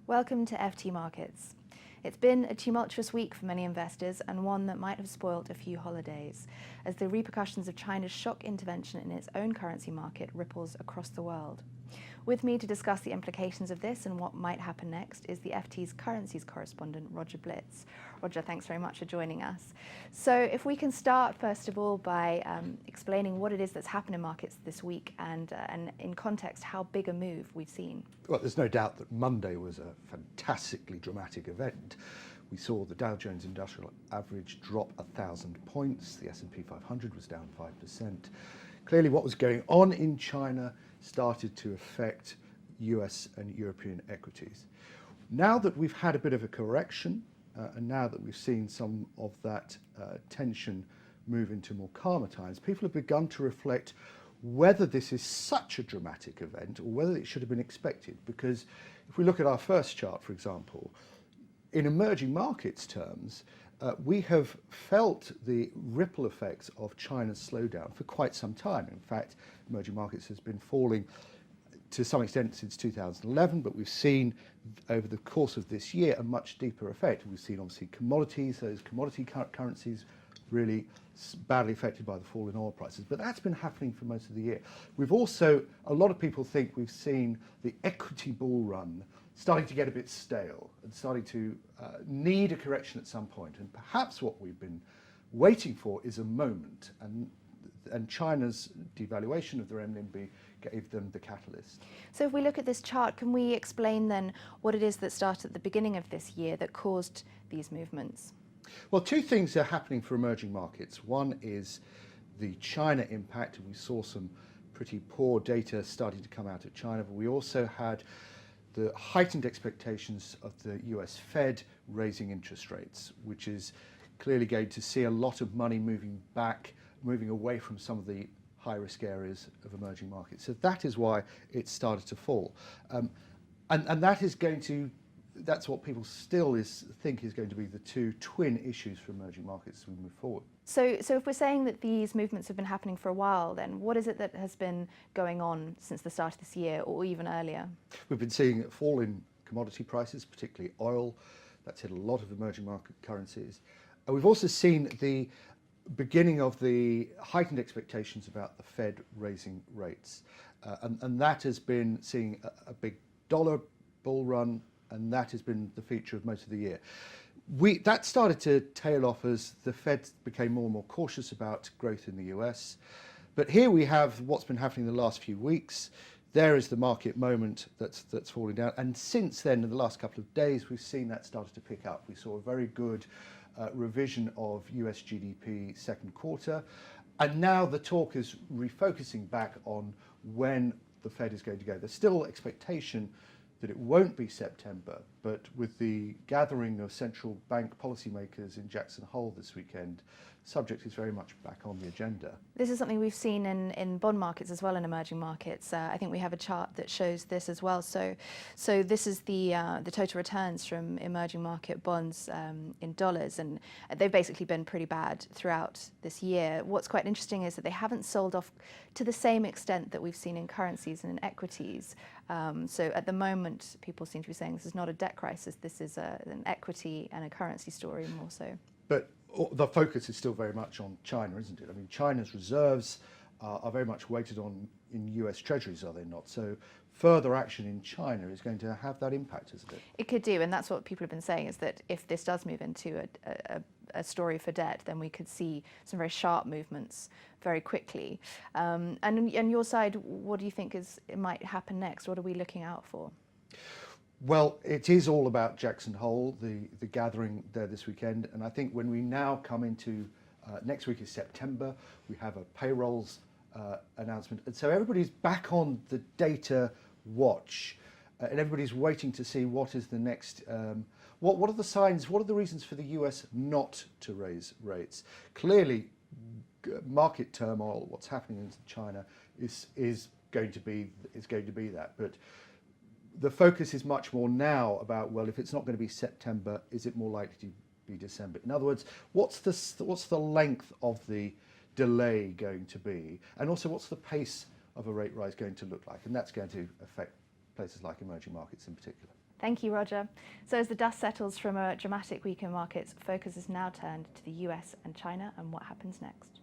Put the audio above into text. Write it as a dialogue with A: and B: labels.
A: Welcome to FT Markets. It's been a tumultuous week for many investors and one that might have spoilt a few holidays, as the repercussions of China's shock intervention in its own currency market ripples across the world. With me to discuss the implications of this and what might happen next is the FT's currencies correspondent, Roger Blitz. Roger, thanks very much for joining us. So if we can start, first of all, by explaining what it is that's happened in markets this week and in context, how big a move we've seen.
B: Well, there's no doubt that Monday was a fantastically dramatic event. We saw the Dow Jones Industrial Average drop 1,000 points. The S&P 500 was down 5%. Clearly what was going on in China started to affect US and European equities. Now that we've had a bit of a correction, and now that we've seen some of that tension move into more calmer times, people have begun to reflect whether this is such a dramatic event or whether it should have been expected. Because if we look at our first chart, for example, in emerging markets terms, we have felt the ripple effects of China's slowdown for quite some time. In fact, emerging markets has been falling to some extent since 2011, but we've seen over the course of this year a much deeper effect. We've seen obviously commodities, those commodity currencies really badly affected by the fall in oil prices, but that's been happening for most of the year. We've also, a lot of people think we've seen the equity bull run starting to get a bit stale and starting to need a correction at some point. And perhaps what we've been waiting for is a moment, and China's devaluation of their renminbi gave them the catalyst.
A: So if we look at this chart, can we explain then what it is that started at the beginning of this year that caused these movements?
B: Well, two things are happening for emerging markets. One is the China impact, and we saw some pretty poor data starting to come out of China, but we also had the heightened expectations of the US Fed raising interest rates, which is clearly going to see a lot of money moving away from some of the high-risk areas of emerging markets. So that is why it started to fall. And that's what people still think is going to be the two twin issues for emerging markets as we move forward.
A: So if we're saying that these movements have been happening for a while, then what is it that has been going on since the start of this year or even earlier?
B: We've been seeing a fall in commodity prices, particularly oil. That's hit a lot of emerging market currencies. And we've also seen the beginning of the heightened expectations about the Fed raising rates. And that has been seeing a big dollar bull run, and that has been the feature of most of the year. That started to tail off as the Fed became more and more cautious about growth in the US. But here we have what's been happening in the last few weeks. There is the market moment that's falling down. And since then, in the last couple of days, we've seen that started to pick up. We saw a very good revision of US GDP second quarter. And now the talk is refocusing back on when the Fed is going to go. There's still expectation that it won't be September, but with the gathering of central bank policymakers in Jackson Hole this weekend, the subject is very much back on the agenda.
A: This is something we've seen in bond markets as well, in emerging markets. I think we have a chart that shows this as well. So this is the total returns from emerging market bonds in dollars, and they've basically been pretty bad throughout this year. What's quite interesting is that they haven't sold off to the same extent that we've seen in currencies and in equities. So at the moment, people seem to be saying this is not a debt crisis, this is an equity and a currency story more so.
B: But the focus is still very much on China, isn't it? I mean, China's reserves are very much weighted in US Treasuries, are they not? So further action in China is going to have that impact, isn't it?
A: It could do, and that's what people have been saying, is that if this does move into a story for debt, then we could see some very sharp movements very quickly. And on your side, what do you think it might happen next? What are we looking out for?
B: Well, it is all about Jackson Hole, the gathering there this weekend. And I think when we now come into next week is September, we have a payrolls announcement. And so everybody's back on the data watch, and everybody's waiting to see what is the next, what are the signs, what are the reasons for the US not to raise rates? Clearly, market turmoil, what's happening in China is going to be that. But the focus is much more now about, well, if it's not going to be September, is it more likely to be December? In other words, what's the length of the delay going to be? And also, what's the pace of a rate rise going to look like? And that's going to affect places like emerging markets in particular.
A: Thank you, Roger. So as the dust settles from a dramatic week in markets, focus is now turned to the US and China and what happens next.